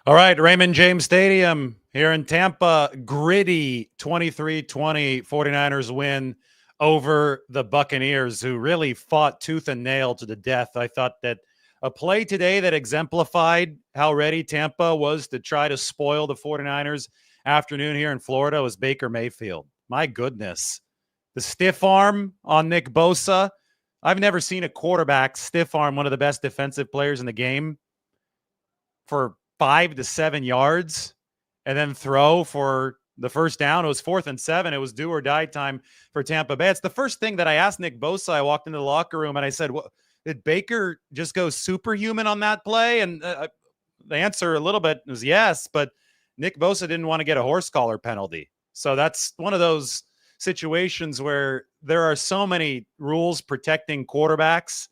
All right, Raymond James Stadium here in Tampa, gritty 23-20 49ers win over the Buccaneers, who really fought tooth and nail to the death. I thought that a play today that exemplified how ready Tampa was to try to spoil the 49ers afternoon here in Florida was Baker Mayfield. My goodness. The stiff arm on Nick Bosa. I've never seen a quarterback stiff arm one of the best defensive players in the game for 5 to 7 yards and then throw for the first down. It was 4th and 7. It was do or die time for Tampa Bay. It's the first thing that I asked Nick Bosa. I walked into the locker room and I said, "What did Baker just go superhuman on that play?" And the answer a little bit was yes, but Nick Bosa didn't want to get a horse collar penalty. So that's one of those situations where there are so many rules protecting quarterbacks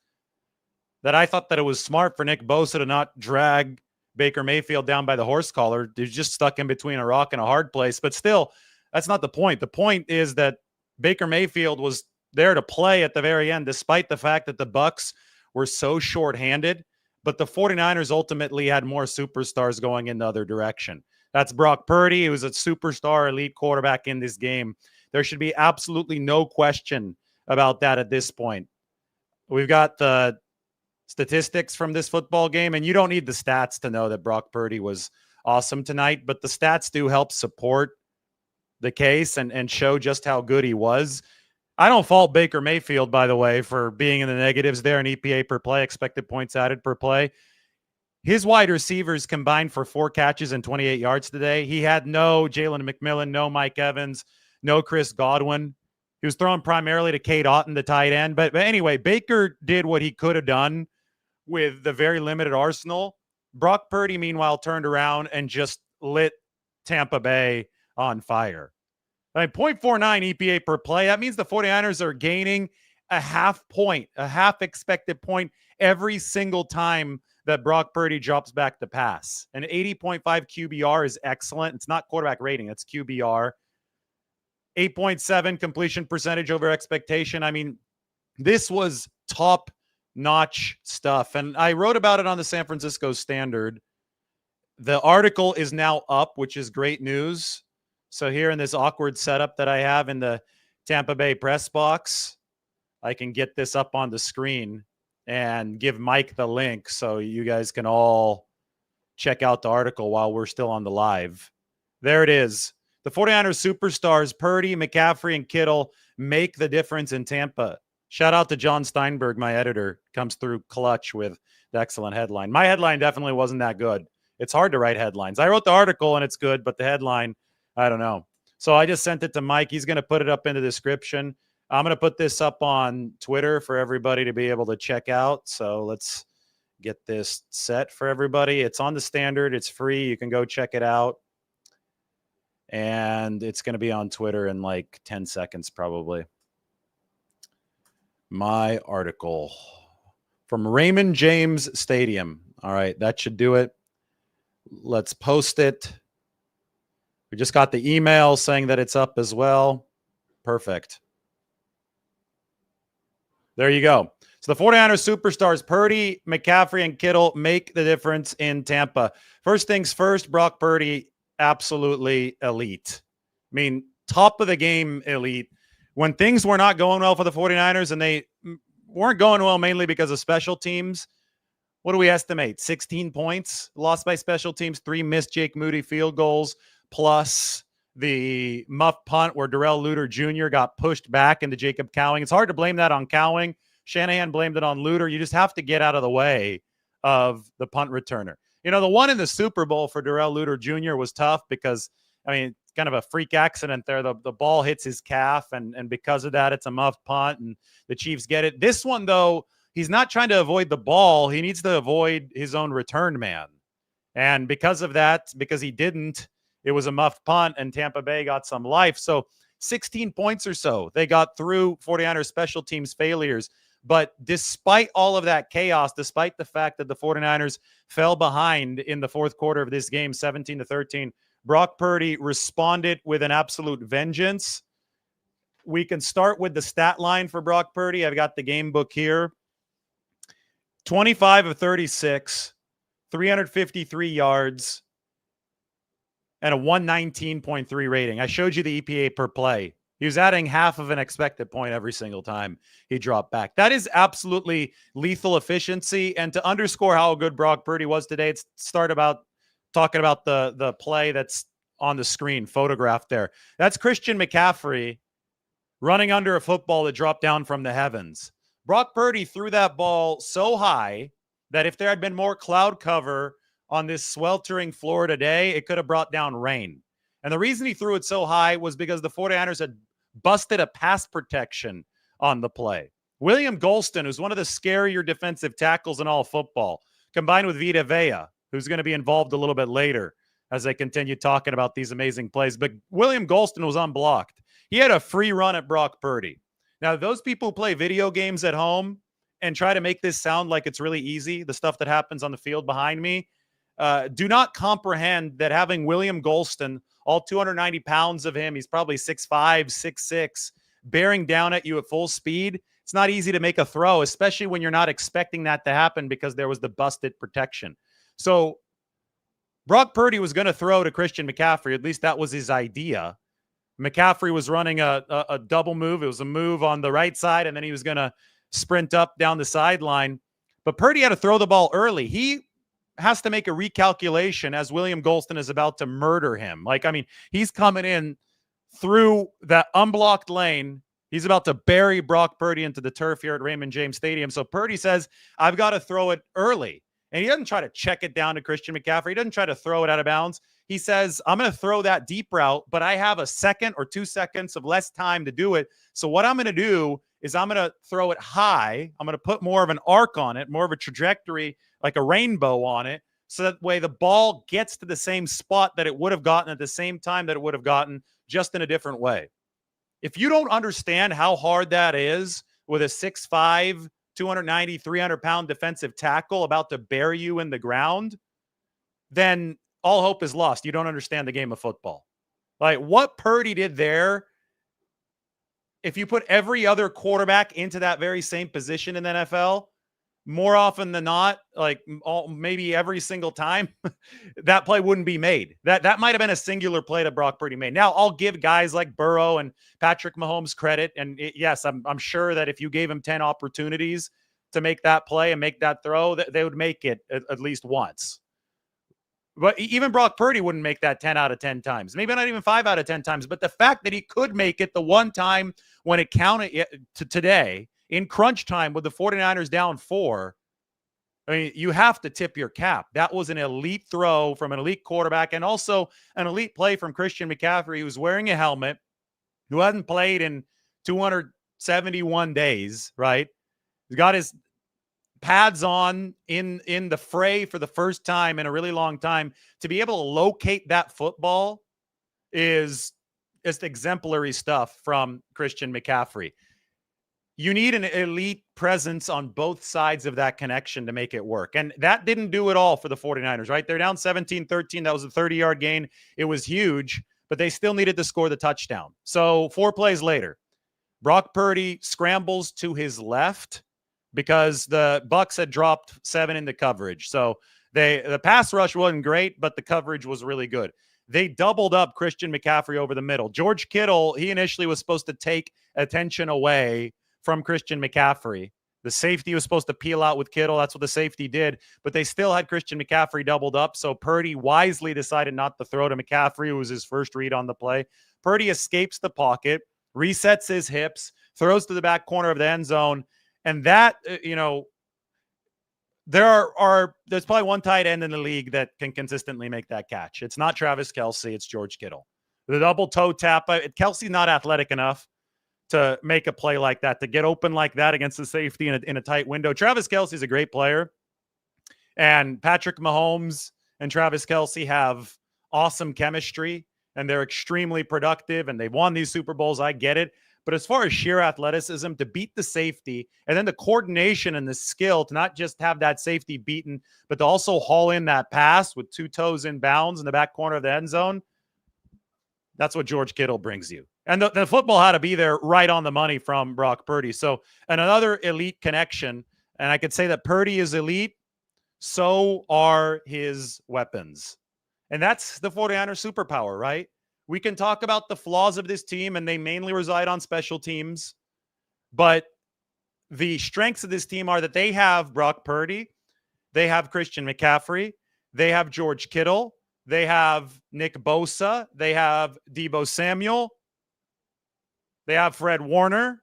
that I thought that it was smart for Nick Bosa to not drag Baker Mayfield down by the horse collar. They're just stuck in between a rock and a hard place. But still, that's not the point. The point is that Baker Mayfield was there to play at the very end, despite the fact that the Bucs were so shorthanded. But the 49ers ultimately had more superstars going in the other direction. That's Brock Purdy, who's a superstar elite quarterback in this game. There should be absolutely no question about that at this point. We've got the statistics from this football game, and you don't need the stats to know that Brock Purdy was awesome tonight, but the stats do help support the case and show just how good he was. I don't fault Baker Mayfield, by the way, for being in the negatives there in EPA per play, expected points added per play. His wide receivers combined for 4 catches and 28 yards today. He had no Jalen McMillan, no Mike Evans, no Chris Godwin. He was throwing primarily to Cade Otton, the tight end. But anyway, Baker did what he could have done with the very limited arsenal. Brock Purdy, meanwhile, turned around and just lit Tampa Bay on fire. I mean, 0.49 EPA per play. That means the 49ers are gaining a half expected point every single time that Brock Purdy drops back to pass. An 80.5 QBR is excellent. It's not quarterback rating, it's QBR. 8.7 completion percentage over expectation. I mean, this was top notch stuff. And I wrote about it on the San Francisco Standard. The article is now up, which is great news. So here in this awkward setup that I have in the Tampa Bay press box, I can get this up on the screen and give Mike the link so you guys can all check out the article while we're still on the live. There it is. The 49ers superstars Purdy, McCaffrey, and Kittle make the difference in Tampa. Shout out to John Steinberg, my editor, comes through clutch with the excellent headline. My headline definitely wasn't that good. It's hard to write headlines. I wrote the article and it's good, but the headline, I don't know. So I just sent it to Mike. He's going to put it up in the description. I'm going to put this up on Twitter for everybody to be able to check out. So let's get this set for everybody. It's on the Standard. It's free. You can go check it out. And it's going to be on Twitter in like 10 seconds probably. My article from Raymond James Stadium. All right, that should do it. Let's post it. We just got the email saying that it's up as well. Perfect. There you go. So the 49ers superstars, Purdy, McCaffrey, and Kittle make the difference in Tampa. First things first, Brock Purdy, absolutely elite. I mean, top of the game elite. When things were not going well for the 49ers, and they weren't going well mainly because of special teams, what do we estimate? 16 points lost by special teams, 3 missed Jake Moody field goals, plus the muff punt where Darrell Luter Jr. got pushed back into Jacob Cowing. It's hard to blame that on Cowing. Shanahan blamed it on Luter. You just have to get out of the way of the punt returner. You know, the one in the Super Bowl for Darrell Luter Jr. was tough because, I mean, it's kind of a freak accident there. The ball hits his calf, and because of that, it's a muff punt, and the Chiefs get it. This one, though, he's not trying to avoid the ball. He needs to avoid his own return man. And because of that, because he didn't, it was a muff punt, and Tampa Bay got some life. So 16 points or so they got through 49ers special teams failures. But despite all of that chaos, despite the fact that the 49ers fell behind in the fourth quarter of this game, 17-13, Brock Purdy responded with an absolute vengeance. We can start with the stat line for Brock Purdy. I've got the game book here. 25 of 36, 353 yards, and a 119.3 rating. I showed you the EPA per play. He was adding half of an expected point every single time he dropped back. That is absolutely lethal efficiency. And to underscore how good Brock Purdy was today, let's start about talking about the play that's on the screen, photographed there. That's Christian McCaffrey running under a football that dropped down from the heavens. Brock Purdy threw that ball so high that if there had been more cloud cover on this sweltering Florida day, it could have brought down rain. And the reason he threw it so high was because the 49ers had busted a pass protection on the play. William Golston, who's one of the scarier defensive tackles in all football, combined with Vita Vea, who's going to be involved a little bit later as I continue talking about these amazing plays. But William Golston was unblocked. He had a free run at Brock Purdy. Now, those people who play video games at home and try to make this sound like it's really easy, the stuff that happens on the field behind me, do not comprehend that having William Golston, all 290 pounds of him, he's probably 6'5", 6'6", bearing down at you at full speed, it's not easy to make a throw, especially when you're not expecting that to happen because there was the busted protection. So Brock Purdy was going to throw to Christian McCaffrey. At least that was his idea. McCaffrey was running a double move. It was a move on the right side, and then he was going to sprint up down the sideline. But Purdy had to throw the ball early. He has to make a recalculation as William Golston is about to murder him. He's coming in through that unblocked lane. He's about to bury Brock Purdy into the turf here at Raymond James Stadium. So Purdy says, I've got to throw it early. And he doesn't try to check it down to Christian McCaffrey. He doesn't try to throw it out of bounds. He says, I'm going to throw that deep route, but I have a second or 2 seconds of less time to do it. So what I'm going to do is I'm going to throw it high. I'm going to put more of an arc on it, more of a trajectory, like a rainbow on it. So that way the ball gets to the same spot that it would have gotten at the same time that it would have gotten, just in a different way. If you don't understand how hard that is with a 6'5", 290, 300-pound defensive tackle about to bury you in the ground, then all hope is lost. You don't understand the game of football. Like what Purdy did there, if you put every other quarterback into that very same position in the NFL, more often than not, maybe every single time, that play wouldn't be made. That might have been a singular play that Brock Purdy made. Now, I'll give guys like Burrow and Patrick Mahomes credit. And yes, I'm sure that if you gave him 10 opportunities to make that play and make that throw, they would make it at least once. But even Brock Purdy wouldn't make that 10 out of 10 times. Maybe not even 5 out of 10 times. But the fact that he could make it the one time when it counted to today, in crunch time with the 49ers down 4, I mean, you have to tip your cap. That was an elite throw from an elite quarterback and also an elite play from Christian McCaffrey, who's wearing a helmet, who hadn't played in 271 days, right? He's got his pads on in the fray for the first time in a really long time. To be able to locate that football is just exemplary stuff from Christian McCaffrey. You need an elite presence on both sides of that connection to make it work. And that didn't do it all for the 49ers, right? They're down 17-13. That was a 30-yard gain. It was huge, but they still needed to score the touchdown. So 4 plays later, Brock Purdy scrambles to his left because the Bucs had dropped 7 into coverage. So the pass rush wasn't great, but the coverage was really good. They doubled up Christian McCaffrey over the middle. George Kittle, he initially was supposed to take attention away from Christian McCaffrey. The safety was supposed to peel out with Kittle. That's what the safety did. But they still had Christian McCaffrey doubled up. So Purdy wisely decided not to throw to McCaffrey, who was his first read on the play. Purdy escapes the pocket, resets his hips, throws to the back corner of the end zone. And that, there's probably one tight end in the league that can consistently make that catch. It's not Travis Kelce. It's George Kittle. The double toe tap. Kelce's not athletic enough to make a play like that, to get open like that against the safety in a tight window. Travis Kelce is a great player. And Patrick Mahomes and Travis Kelce have awesome chemistry, and they're extremely productive, and they've won these Super Bowls. I get it. But as far as sheer athleticism, to beat the safety, and then the coordination and the skill to not just have that safety beaten, but to also haul in that pass with 2 toes in bounds in the back corner of the end zone, that's what George Kittle brings you. And the football had to be there right on the money from Brock Purdy. So another elite connection. And I could say that Purdy is elite. So are his weapons. And that's the 49ers superpower, right? We can talk about the flaws of this team, and they mainly reside on special teams. But the strengths of this team are that they have Brock Purdy, they have Christian McCaffrey, they have George Kittle, they have Nick Bosa, they have Deebo Samuel, they have Fred Warner,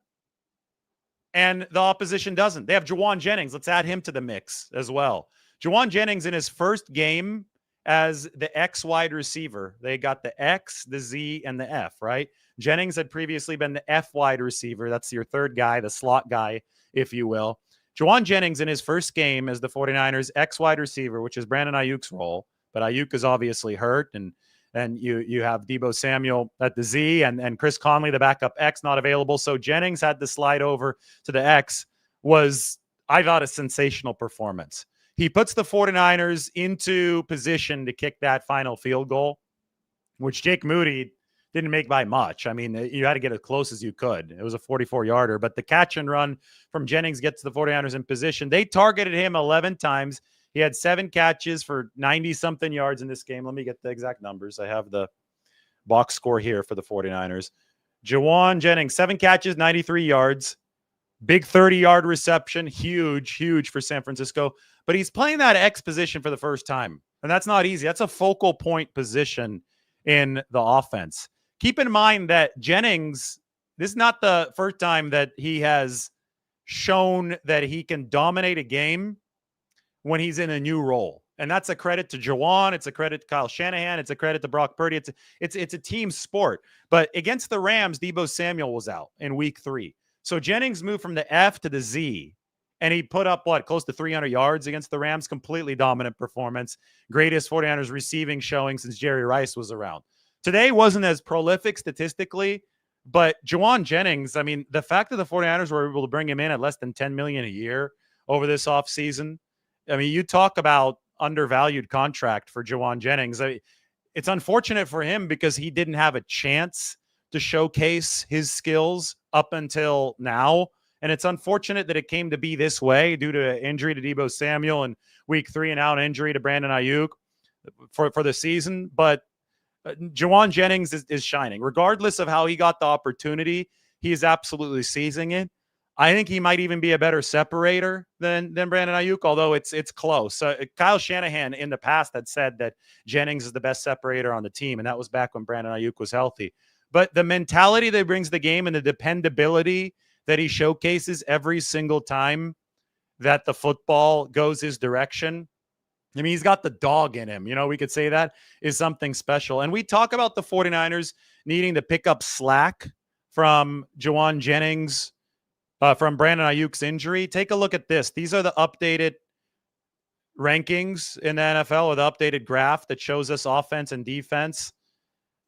and the opposition doesn't. They have Jauan Jennings. Let's add him to the mix as well. Jauan Jennings in his first game as the X wide receiver. They got the X, the Z, and the F, right? Jennings had previously been the F wide receiver. That's your third guy, the slot guy, if you will. Jauan Jennings in his first game as the 49ers X wide receiver, which is Brandon Ayuk's role, but Ayuk is obviously hurt, and you have Deebo Samuel at the Z and Chris Conley, the backup X, not available. So Jennings had to slide over to the X. Was, I thought, a sensational performance. He puts the 49ers into position to kick that final field goal, which Jake Moody didn't make by much. I mean, you had to get as close as you could. It was a 44-yarder, but the catch and run from Jennings gets the 49ers in position. They targeted him 11 times. He had 7 catches for 90-something yards in this game. Let me get the exact numbers. I have the box score here for the 49ers. Jauan Jennings, 7 catches, 93 yards. Big 30-yard reception. Huge for San Francisco. But he's playing that X position for the first time, and that's not easy. That's a focal point position in the offense. Keep in mind that Jennings, this is not the first time that he has shown that he can dominate a game when he's in a new role. And that's a credit to Jauan. It's a credit to Kyle Shanahan. It's a credit to Brock Purdy. It's a team sport. But against the Rams, Deebo Samuel was out in week 3. So Jennings moved from the F to the Z, and he put up, close to 300 yards against the Rams. Completely dominant performance. Greatest 49ers receiving showing since Jerry Rice was around. Today wasn't as prolific statistically, but Jauan Jennings, I mean, the fact that the 49ers were able to bring him in at less than $10 million a year over this offseason, I mean, you talk about undervalued contract for Jauan Jennings. It's unfortunate for him because he didn't have a chance to showcase his skills up until now. And it's unfortunate that it came to be this way due to injury to Deebo Samuel in week 3 and out injury to Brandon Ayuk for the season. But Jauan Jennings is shining. Regardless of how he got the opportunity, he is absolutely seizing it. I think he might even be a better separator than Brandon Ayuk, although it's close. Kyle Shanahan in the past had said that Jennings is the best separator on the team, and that was back when Brandon Ayuk was healthy. But the mentality that he brings to the game and the dependability that he showcases every single time that the football goes his direction, I mean, he's got the dog in him. You know, we could say that is something special. And we talk about the 49ers needing to pick up slack from Jauan Jennings, from Brandon Ayuk's injury. Take a look at this. These are the updated rankings in the NFL, or the updated graph that shows us offense and defense.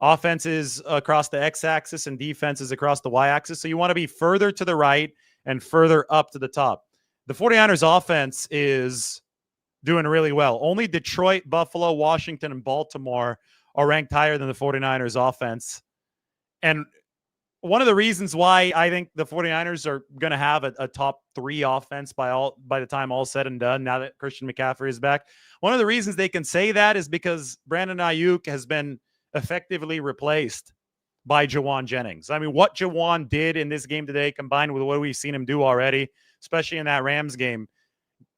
Offense is across the x-axis and defense is across the y-axis. So you want to be further to the right and further up to the top. The 49ers offense is doing really well. Only Detroit, Buffalo, Washington, and Baltimore are ranked higher than the 49ers offense. And one of the reasons why I think the 49ers are going to have a top 3 offense by the time all's said and done, now that Christian McCaffrey is back, one of the reasons they can say that is because Brandon Ayuk has been effectively replaced by Jauan Jennings. I mean, what Jauan did in this game today, combined with what we've seen him do already, especially in that Rams game,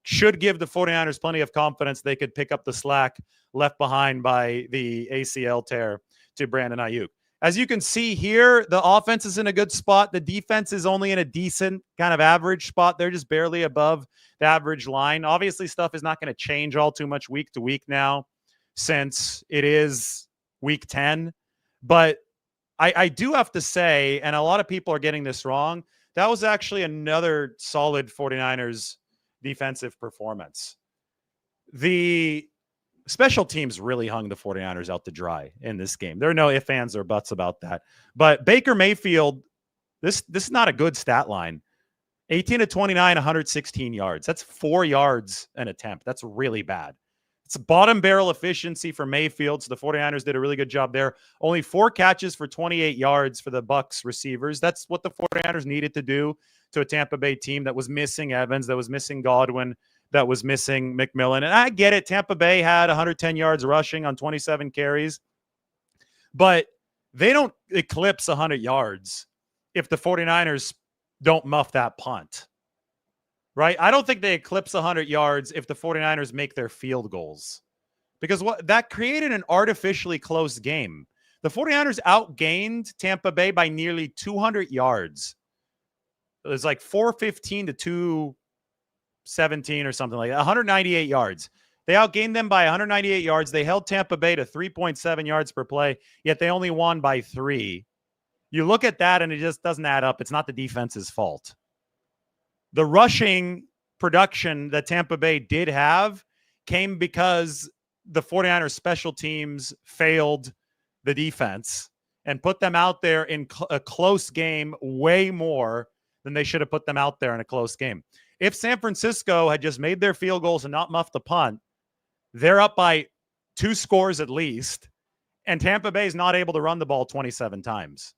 should give the 49ers plenty of confidence they could pick up the slack left behind by the ACL tear to Brandon Ayuk. As you can see here, the offense is in a good spot. The defense is only in a decent kind of average spot. They're just barely above the average line. Obviously, stuff is not going to change all too much week to week now since it is week 10. But I do have to say, and a lot of people are getting this wrong, that was actually another solid 49ers defensive performance. The special teams really hung the 49ers out to dry in this game. There are no ifs, ands, or buts about that. But Baker Mayfield, this is not a good stat line. 18 to 29, 116 yards. That's 4 yards an attempt. That's really bad. It's bottom barrel efficiency for Mayfield, so the 49ers did a really good job there. Only 4 catches for 28 yards for the Bucs receivers. That's what the 49ers needed to do to a Tampa Bay team that was missing Evans, that was missing Godwin, that was missing McMillan. And I get it. Tampa Bay had 110 yards rushing on 27 carries, but they don't eclipse 100 yards if the 49ers don't muff that punt, right? I don't think they eclipse 100 yards if the 49ers make their field goals, because that created an artificially close game. The 49ers outgained Tampa Bay by nearly 200 yards. It was like 415 to 217 or something like that, 198 yards. They outgained them by 198 yards. They held Tampa Bay to 3.7 yards per play, yet they only won by 3. You look at that, and it just doesn't add up. It's not the defense's fault. The rushing production that Tampa Bay did have came because the 49ers special teams failed the defense and put them out there in a close game way more than they should have put them out there in a close game. If San Francisco had just made their field goals and not muffed the punt, they're up by 2 scores at least, and Tampa Bay is not able to run the ball 27 times.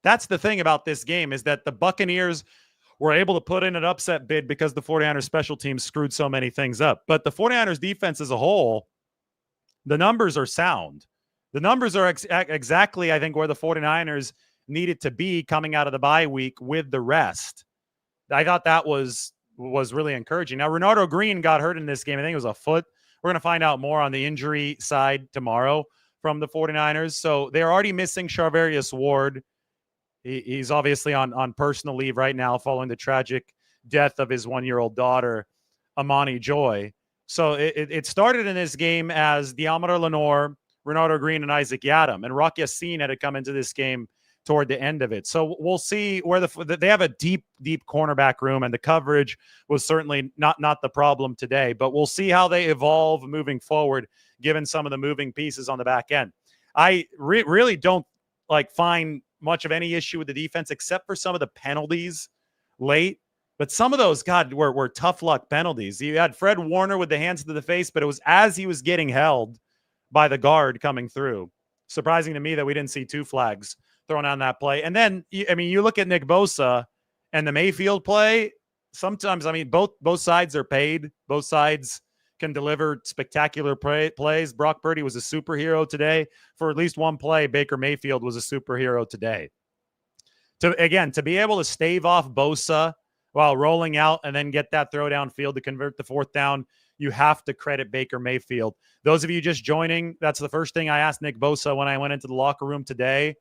That's the thing about this game, is that the Buccaneers were able to put in an upset bid because the 49ers special teams screwed so many things up. But the 49ers defense as a whole, the numbers are sound. The numbers are exactly, I think, where the 49ers needed to be coming out of the bye week with the rest. I thought that was really encouraging. Now, Renardo Green got hurt in this game. I think it was a foot. We're going to find out more on the injury side tomorrow from the 49ers. So they're already missing Charvarius Ward. He's obviously on personal leave right now following the tragic death of his 1-year-old daughter, Amani Joy. So it started in this game as Deommodore Lenoir, Renardo Green, and Isaac Yiadom. And Rock Ya-Sin had to come into this game toward the end of it. So we'll see where they have a deep cornerback room, and the coverage was certainly not the problem today, but we'll see how they evolve moving forward, given some of the moving pieces on the back end. I really don't find much of any issue with the defense, except for some of the penalties late. But some of those, God, were tough luck penalties. You had Fred Warner with the hands to the face, but it was as he was getting held by the guard coming through. Surprising to me that we didn't see 2 flags thrown on that play. And then, I mean, you look at Nick Bosa and the Mayfield play. Sometimes, I mean, both sides are paid. Both sides can deliver spectacular plays. Brock Purdy was a superhero today. For at least one play, Baker Mayfield was a superhero today. To be able to stave off Bosa while rolling out and then get that throw downfield to convert the 4th down, you have to credit Baker Mayfield. Those of you just joining, that's the first thing I asked Nick Bosa when I went into the locker room today.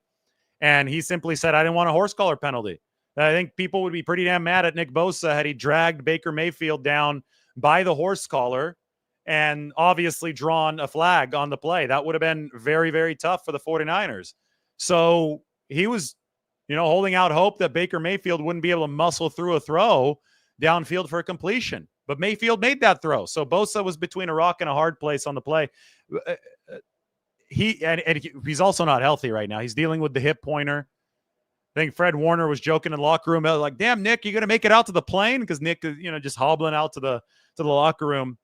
And he simply said, I didn't want a horse collar penalty. I think people would be pretty damn mad at Nick Bosa had he dragged Baker Mayfield down by the horse collar and obviously drawn a flag on the play. That would have been very, very tough for the 49ers. So he was, holding out hope that Baker Mayfield wouldn't be able to muscle through a throw downfield for a completion. But Mayfield made that throw. So Bosa was between a rock and a hard place on the play. He's also not healthy right now. He's dealing with the hip pointer. I think Fred Warner was joking in the locker room, like, damn, Nick, you going to make it out to the plane? Because Nick is, just hobbling out to the locker room.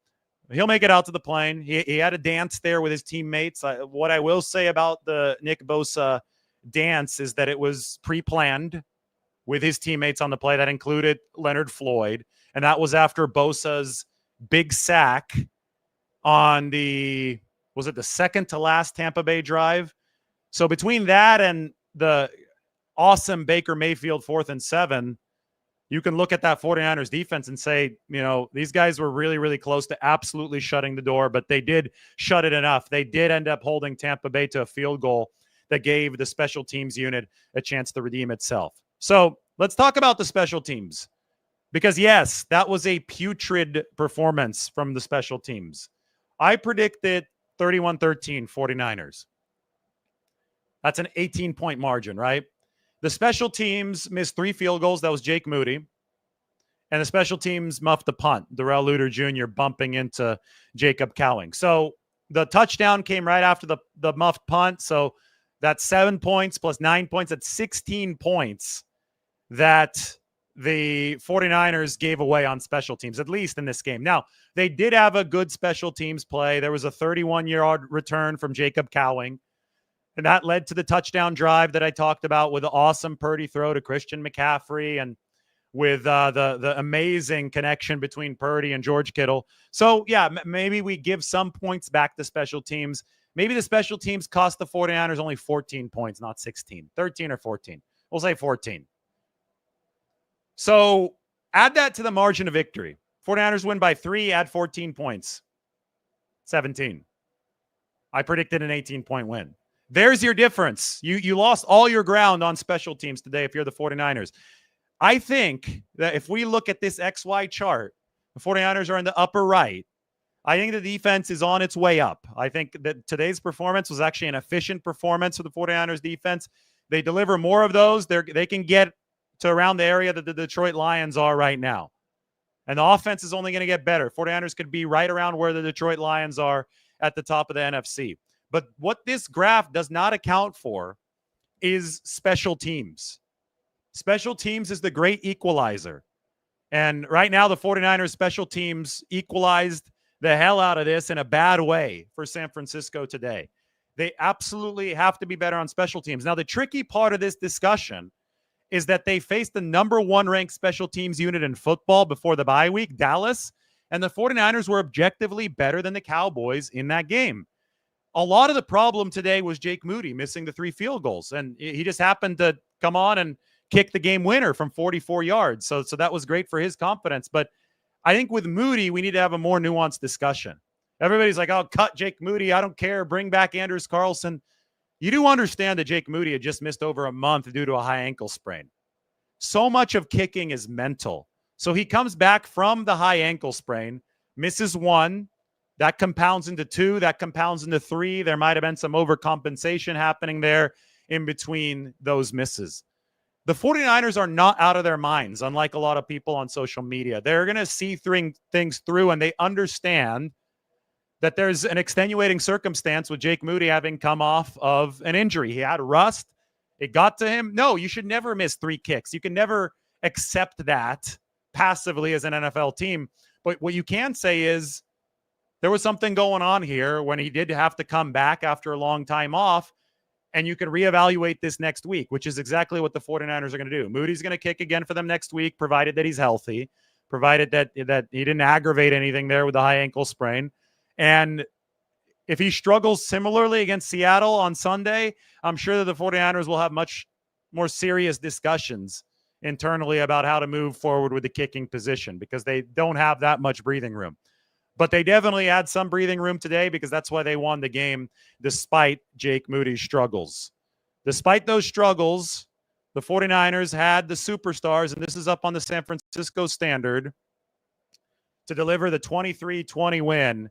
He'll make it out to the plane. He had a dance there with his teammates. What I will say about the Nick Bosa dance is that it was pre-planned with his teammates on the play. That included Leonard Floyd. And that was after Bosa's big sack on the second to last Tampa Bay drive. So between that and the awesome Baker Mayfield 4th and 7, you can look at that 49ers defense and say, these guys were really, really close to absolutely shutting the door, but they did shut it enough. They did end up holding Tampa Bay to a field goal that gave the special teams unit a chance to redeem itself. So let's talk about the special teams, because yes, that was a putrid performance from the special teams. I predicted 31-13 49ers. That's an 18-point margin, right? The special teams missed 3 field goals. That was Jake Moody. And the special teams muffed the punt, Darrell Luter Jr. bumping into Jacob Cowing. So the touchdown came right after the muffed punt. So that's 7 points plus 9 points. That's 16 points that the 49ers gave away on special teams, at least in this game. Now, they did have a good special teams play. There was a 31-yard return from Jacob Cowing, and that led to the touchdown drive that I talked about with the awesome Purdy throw to Christian McCaffrey. And with the amazing connection between Purdy and George Kittle. So, yeah, maybe we give some points back to special teams. Maybe the special teams cost the 49ers only 14 points, not 16, 13 or 14. We'll say 14. So add that to the margin of victory. 49ers win by 3, add 14 points. 17. I predicted an 18-point win. There's your difference. You lost all your ground on special teams today if you're the 49ers. I think that if we look at this XY chart, the 49ers are in the upper right. I think the defense is on its way up. I think that today's performance was actually an efficient performance for the 49ers defense. They deliver more of those. They can get to around the area that the Detroit Lions are right now. And the offense is only going to get better. 49ers could be right around where the Detroit Lions are at the top of the NFC. But what this graph does not account for is special teams. Special teams is the great equalizer. And right now, the 49ers special teams equalized the hell out of this in a bad way for San Francisco today. They absolutely have to be better on special teams. Now, the tricky part of this discussion is that they faced the number 1 ranked special teams unit in football before the bye week, Dallas, and the 49ers were objectively better than the Cowboys in that game. A lot of the problem today was Jake Moody missing the 3 field goals, and he just happened to come on and kick the game winner from 44 yards. So that was great for his confidence. But I think with Moody, we need to have a more nuanced discussion. Everybody's like, oh, cut Jake Moody. I don't care. Bring back Anders Carlson. You do understand that Jake Moody had just missed over a month due to a high ankle sprain. So much of kicking is mental. So he comes back from the high ankle sprain, misses 1. That compounds into 2. That compounds into 3. There might have been some overcompensation happening there in between those misses. The 49ers are not out of their minds, unlike a lot of people on social media. They're going to see things through, and they understand that there's an extenuating circumstance with Jake Moody having come off of an injury. He had rust. It got to him. No, you should never miss 3 kicks. You can never accept that passively as an NFL team. But what you can say is there was something going on here when he did have to come back after a long time off. And you can reevaluate this next week, which is exactly what the 49ers are going to do. Moody's going to kick again for them next week, provided that he's healthy, provided that he didn't aggravate anything there with the high ankle sprain. And if he struggles similarly against Seattle on Sunday, I'm sure that the 49ers will have much more serious discussions internally about how to move forward with the kicking position because they don't have that much breathing room. But they definitely had some breathing room today because that's why they won the game despite Jake Moody's struggles. Despite those struggles, the 49ers had the superstars, and this is up on the San Francisco Standard, to deliver the 23-20 win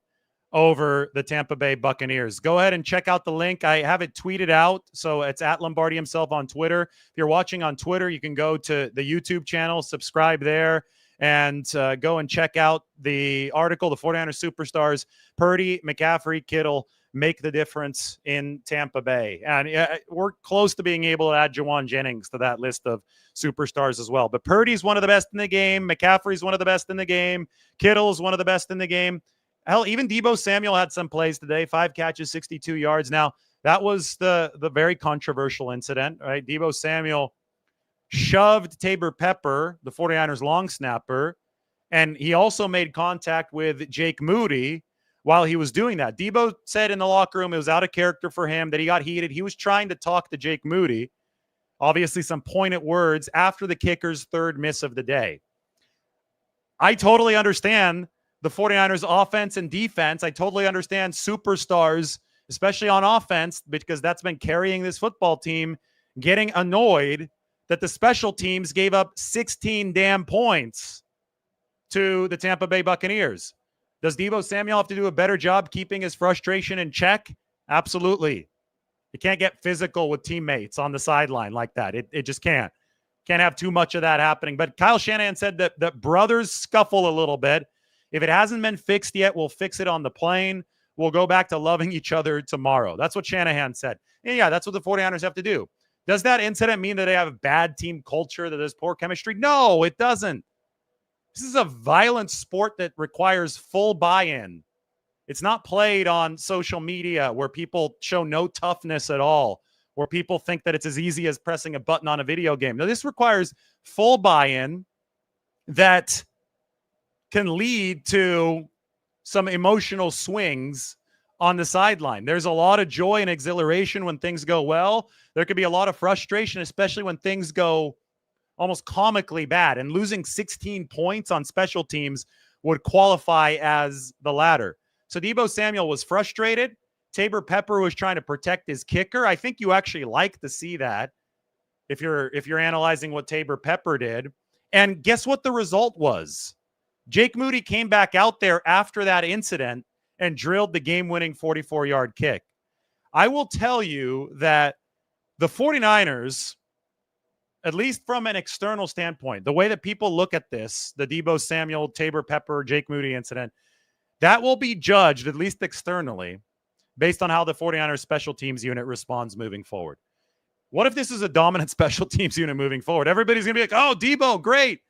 over the Tampa Bay Buccaneers. Go ahead and check out the link. I have it tweeted out, so it's at Lombardi himself on Twitter. If you're watching on Twitter, you can go to the YouTube channel, subscribe there, and go and check out the article, the 49ers superstars, Purdy, McCaffrey, Kittle, make the difference in Tampa Bay. And we're close to being able to add Jauan Jennings to that list of superstars as well. But Purdy's one of the best in the game. McCaffrey's one of the best in the game. Kittle's one of the best in the game. Hell, even Deebo Samuel had some plays today, 5 catches, 62 yards. Now, that was the very controversial incident, right? Deebo Samuel shoved Tabor Pepper, the 49ers long snapper, and he also made contact with Jake Moody while he was doing that. Deebo said in the locker room it was out of character for him, that he got heated. He was trying to talk to Jake Moody, obviously some pointed words after the kicker's 3rd miss of the day. I totally understand the 49ers offense and defense. I totally understand superstars, especially on offense, because that's been carrying this football team, getting annoyed that the special teams gave up 16 damn points to the Tampa Bay Buccaneers. Does Deebo Samuel have to do a better job keeping his frustration in check? Absolutely. You can't get physical with teammates on the sideline like that. It just can't. Can't have too much of that happening. But Kyle Shanahan said that brothers scuffle a little bit. If it hasn't been fixed yet, we'll fix it on the plane. We'll go back to loving each other tomorrow. That's what Shanahan said. And yeah, that's what the 49ers have to do. Does that incident mean that they have a bad team culture, that there's poor chemistry? No, it doesn't. This is a violent sport that requires full buy-in. It's not played on social media where people show no toughness at all, where people think that it's as easy as pressing a button on a video game. No, this requires full buy-in. that can lead to some emotional swings on the sideline. There's a lot of joy and exhilaration when things go well. There could be a lot of frustration, especially when things go almost comically bad. And losing 16 points on special teams would qualify as the latter. So Deebo Samuel was frustrated. Tabor Pepper was trying to protect his kicker. I think you actually like to see that if you're analyzing what Tabor Pepper did. And guess what the result was? Jake Moody came back out there after that incident and drilled the game-winning 44-yard kick. I will tell you that the 49ers, at least from an external standpoint, the way that people look at this, the Deebo Samuel, Tabor Pepper, Jake Moody incident, that will be judged, at least externally, based on how the 49ers special teams unit responds moving forward. What if this is a dominant special teams unit moving forward? Everybody's going to be like, oh, Deebo, great.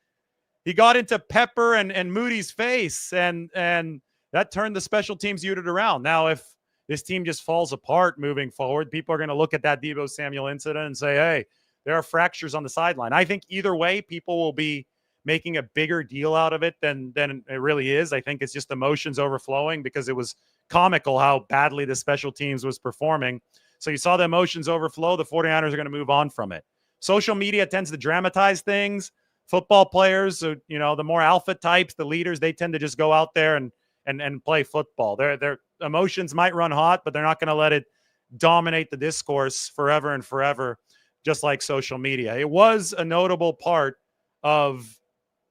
He got into Pepper and Moody's face, and that turned the special teams unit around. Now, if this team just falls apart moving forward, people are going to look at that Deebo Samuel incident and say, hey, there are fractures on the sideline. I think either way, people will be making a bigger deal out of it than it really is. I think it's just emotions overflowing because it was comical how badly the special teams was performing. So you saw the emotions overflow. The 49ers are going to move on from it. Social media tends to dramatize things. Football players, the more alpha types, the leaders, they tend to just go out there and play football. Their emotions might run hot, but they're not going to let it dominate the discourse forever and forever, just like social media. It was a notable part of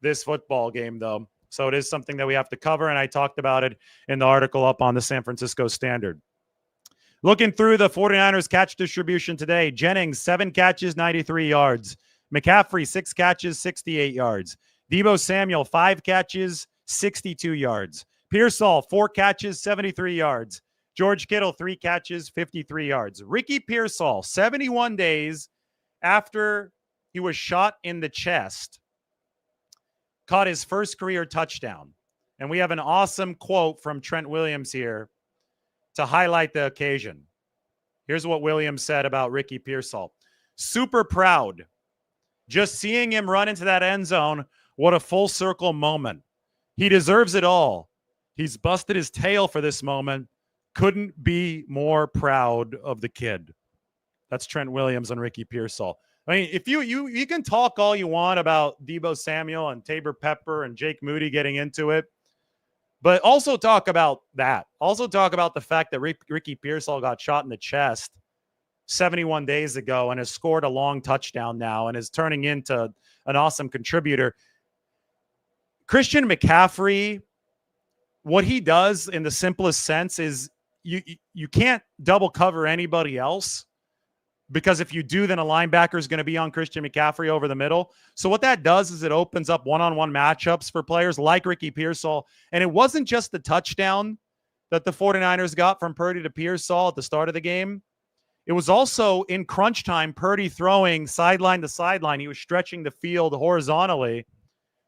this football game, though. So it is something that we have to cover, and I talked about it in the article up on the San Francisco Standard. Looking through the 49ers catch distribution today, Jennings, 7 catches, 93 yards. McCaffrey, 6 catches, 68 yards. Deebo Samuel, 5 catches, 62 yards. Pearsall, 4 catches, 73 yards. George Kittle, 3 catches, 53 yards. Ricky Pearsall, 71 days after he was shot in the chest, caught his first career touchdown. And we have an awesome quote from Trent Williams here to highlight the occasion. Here's what Williams said about Ricky Pearsall. Super proud. Just seeing him run into that end zone, what a full circle moment. He deserves it all. He's busted his tail for this moment. Couldn't be more proud of the kid. That's Trent Williams and Ricky Pearsall. I mean, if you can talk all you want about Deebo Samuel and Tabor Pepper and Jake Moody getting into it, but also talk about that. Also talk about the fact that Ricky Pearsall got shot in the chest 71 days ago and has scored a long touchdown now and is turning into an awesome contributor. Christian McCaffrey, what he does in the simplest sense is you can't double cover anybody else, because if you do, then a linebacker is going to be on Christian McCaffrey over the middle. So what that does is it opens up one-on-one matchups for players like Ricky Pearsall. And it wasn't just the touchdown that the 49ers got from Purdy to Pearsall at the start of the game. It was also in crunch time, Purdy throwing sideline to sideline. He was stretching the field horizontally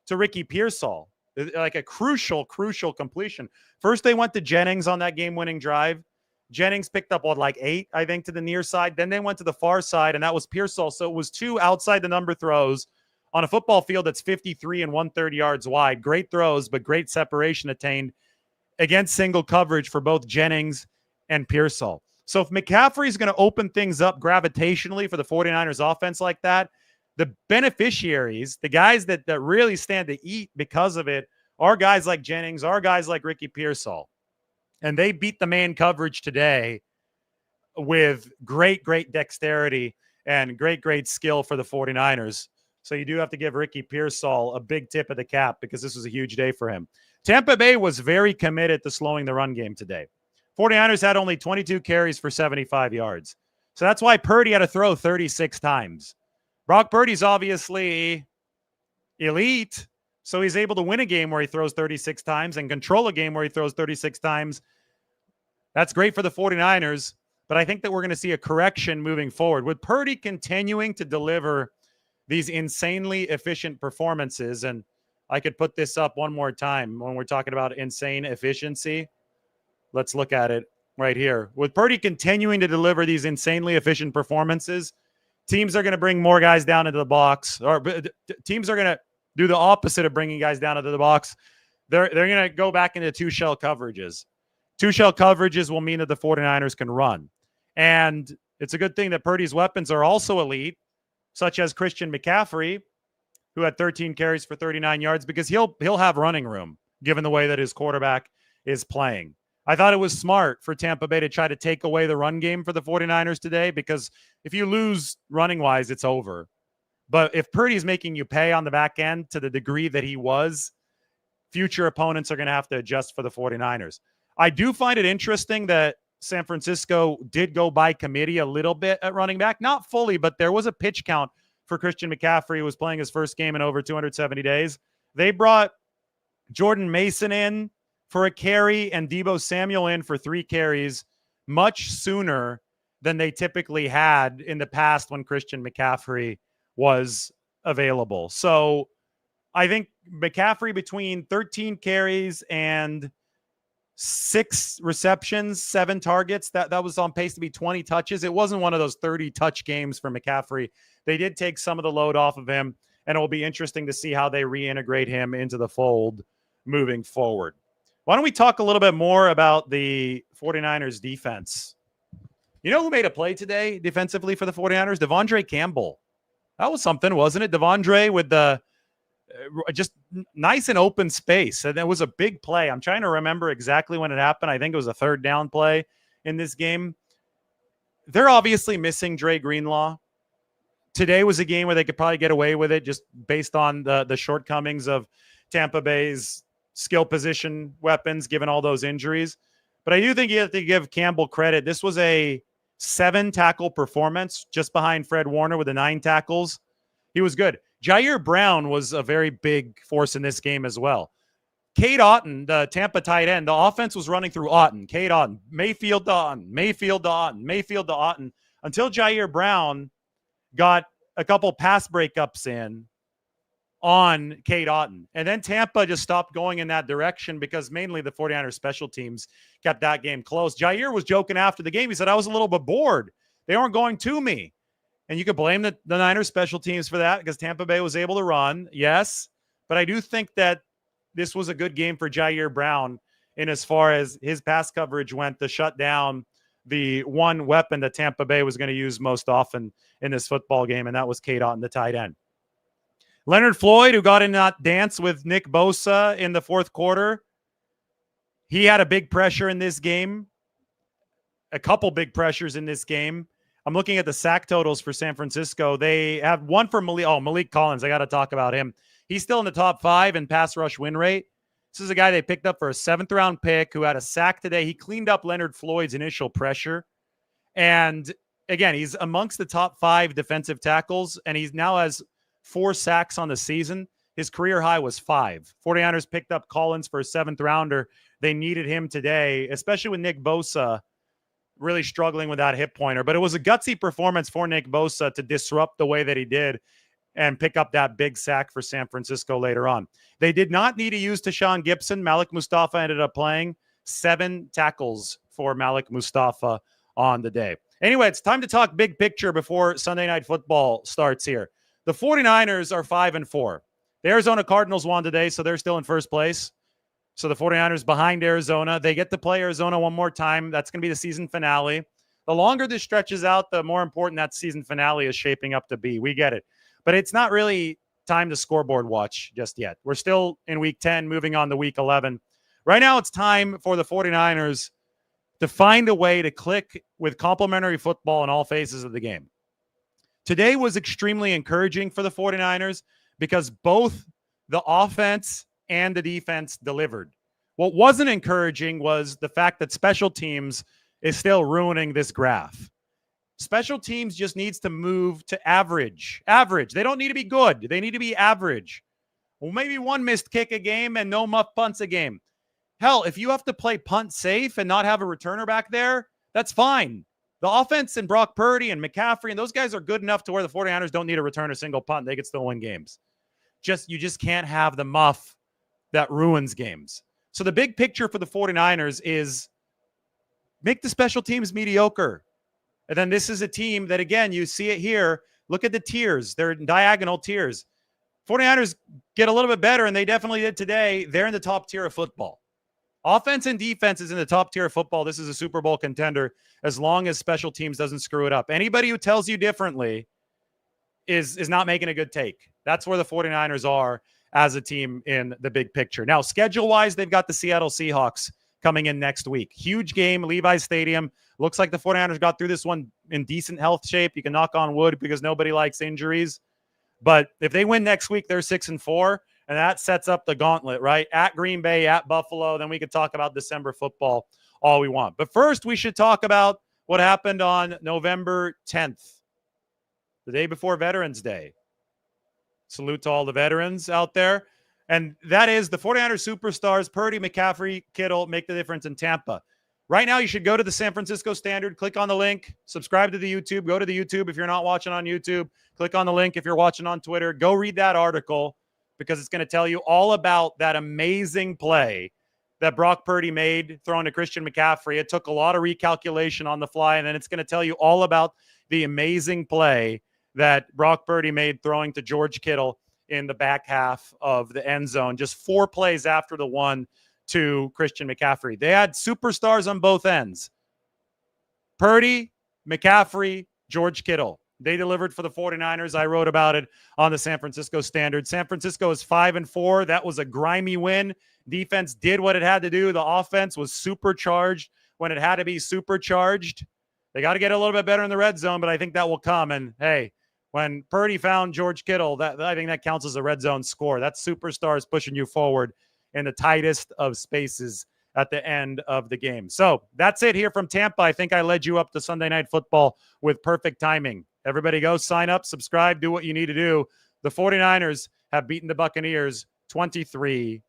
to Ricky Pearsall, like a crucial completion. First, they went to Jennings on that game-winning drive. Jennings picked up, 8, I think, to the near side. Then they went to the far side, and that was Pearsall. So it was 2 outside-the-number throws on a football field that's 53 and 130 yards wide. Great throws, but great separation attained against single coverage for both Jennings and Pearsall. So if McCaffrey is going to open things up gravitationally for the 49ers offense like that, the beneficiaries, the guys that really stand to eat because of it, are guys like Jennings, are guys like Ricky Pearsall. And they beat the man coverage today with great dexterity and great skill for the 49ers. So you do have to give Ricky Pearsall a big tip of the cap because this was a huge day for him. Tampa Bay was very committed to slowing the run game today. 49ers had only 22 carries for 75 yards. So that's why Purdy had to throw 36 times. Brock Purdy's obviously elite, so he's able to win a game where he throws 36 times and control a game where he throws 36 times. That's great for the 49ers, but I think that we're going to see a correction moving forward. With Purdy continuing to deliver these insanely efficient performances, and I could put this up one more time when we're talking about insane efficiency. Let's look at it right here. With Purdy continuing to deliver these insanely efficient performances, teams are going to bring more guys down into the box, or teams are going to do the opposite of bringing guys down into the box. They're going to go back into two-shell coverages. Two-shell coverages will mean that the 49ers can run. And it's a good thing that Purdy's weapons are also elite, such as Christian McCaffrey, who had 13 carries for 39 yards, because he'll have running room, given the way that his quarterback is playing. I thought it was smart for Tampa Bay to try to take away the run game for the 49ers today, because if you lose running-wise, it's over. But if Purdy's making you pay on the back end to the degree that he was, future opponents are going to have to adjust for the 49ers. I do find it interesting that San Francisco did go by committee a little bit at running back. Not fully, but there was a pitch count for Christian McCaffrey, who was playing his first game in over 270 days. They brought Jordan Mason in for a carry and Deebo Samuel in for 3 carries much sooner than they typically had in the past when Christian McCaffrey was available. So I think McCaffrey, between 13 carries and 6 receptions, 7 targets, that was on pace to be 20 touches. It wasn't one of those 30 touch games for McCaffrey. They did take some of the load off of him, and it will be interesting to see how they reintegrate him into the fold moving forward. Why don't we talk a little bit more about the 49ers defense? You know who made a play today defensively for the 49ers? Devondre Campbell. That was something, wasn't it? Devondre with the just nice and open space. And that was a big play. I'm trying to remember exactly when it happened. I think it was a 3rd down play in this game. They're obviously missing Dre Greenlaw. Today was a game where they could probably get away with it just based on the shortcomings of Tampa Bay's skill position weapons, given all those injuries. But I do think you have to give Campbell credit. This was a 7-tackle performance, just behind Fred Warner with the 9 tackles. He was good. Jair Brown was a very big force in this game as well. Cade Otton, the Tampa tight end, the offense was running through Otton, Cade Otton, Mayfield to Otton, Mayfield to Otton, Mayfield to Otton, until Jair Brown got a couple pass breakups in on Cade Otton. And then Tampa just stopped going in that direction because mainly the 49ers special teams kept that game close. Jair was joking after the game. He said, I was a little bit bored. They weren't going to me. And you could blame the Niners special teams for that because Tampa Bay was able to run. Yes. But I do think that this was a good game for Jair Brown in as far as his pass coverage went to shut down the one weapon that Tampa Bay was going to use most often in this football game, and that was Cade Otton, the tight end. Leonard Floyd, who got in that dance with Nick Bosa in the 4th quarter, he had a big pressure in this game, a couple big pressures in this game. I'm looking at the sack totals for San Francisco. They have one for Malik Collins. I got to talk about him. He's still in the top 5 in pass rush win rate. This is a guy they picked up for a 7th-round pick who had a sack today. He cleaned up Leonard Floyd's initial pressure. And again, he's amongst the top 5 defensive tackles, and he now has 4 sacks on the season. His career high was 5. 49ers picked up Collins for a 7th-rounder. They needed him today, especially with Nick Bosa really struggling with that hip pointer. But it was a gutsy performance for Nick Bosa to disrupt the way that he did and pick up that big sack for San Francisco later on. They did not need to use Tashawn Gibson. Malik Mustafa ended up playing 7 tackles for Malik Mustafa on the day. Anyway, it's time to talk big picture before Sunday Night Football starts here. The 49ers are 5-4. The Arizona Cardinals won today, so they're still in first place. So the 49ers behind Arizona. They get to play Arizona one more time. That's going to be the season finale. The longer this stretches out, the more important that season finale is shaping up to be. We get it. But it's not really time to scoreboard watch just yet. We're still in week 10, moving on to week 11. Right now, it's time for the 49ers to find a way to click with complementary football in all phases of the game. Today was extremely encouraging for the 49ers because both the offense and the defense delivered. What wasn't encouraging was the fact that special teams is still ruining this graph. Special teams just needs to move to average. Average. They don't need to be good. They need to be average. Well, maybe one missed kick a game and no muff punts a game. Hell, if you have to play punt safe and not have a returner back there, that's fine. The offense and Brock Purdy and McCaffrey and those guys are good enough to where the 49ers don't need to return a single punt. They could still win games. You just can't have the muff that ruins games. So the big picture for the 49ers is make the special teams mediocre. And then this is a team that, again, you see it here. Look at the tiers. They're diagonal tiers. 49ers get a little bit better, and they definitely did today. They're in the top tier of football. Offense and defense is in the top tier of football. This is a Super Bowl contender as long as special teams doesn't screw it up. Anybody who tells you differently is not making a good take. That's where the 49ers are as a team in the big picture. Now, schedule-wise, they've got the Seattle Seahawks coming in next week. Huge game, Levi's Stadium. Looks like the 49ers got through this one in decent health shape. You can knock on wood because nobody likes injuries. But if they win next week, they're 6-4, and that sets up the gauntlet, right? At Green Bay, at Buffalo. Then we could talk about December football all we want. But first, we should talk about what happened on November 10th, the day before Veterans Day. Salute to all the veterans out there. And that is the 49ers superstars, Purdy, McCaffrey, Kittle, make the difference in Tampa. Right now, you should go to the San Francisco Standard, click on the link, subscribe to the YouTube, go to the YouTube if you're not watching on YouTube, click on the link if you're watching on Twitter, go read that article because it's going to tell you all about that amazing play that Brock Purdy made throwing to Christian McCaffrey. It took a lot of recalculation on the fly, and then it's going to tell you all about the amazing play that Brock Purdy made throwing to George Kittle in the back half of the end zone, just 4 plays after the one to Christian McCaffrey. They had superstars on both ends. Purdy, McCaffrey, George Kittle. They delivered for the 49ers. I wrote about it on the San Francisco Standard. San Francisco is 5-4. That was a grimy win. Defense did what it had to do. The offense was supercharged when it had to be supercharged. They got to get a little bit better in the red zone, but I think that will come. And hey, when Purdy found George Kittle, I think that counts as a red zone score. That's superstars pushing you forward in the tightest of spaces at the end of the game. So that's it here from Tampa. I think I led you up to Sunday Night Football with perfect timing. Everybody go sign up, subscribe, do what you need to do. The 49ers have beaten the Buccaneers 23-20.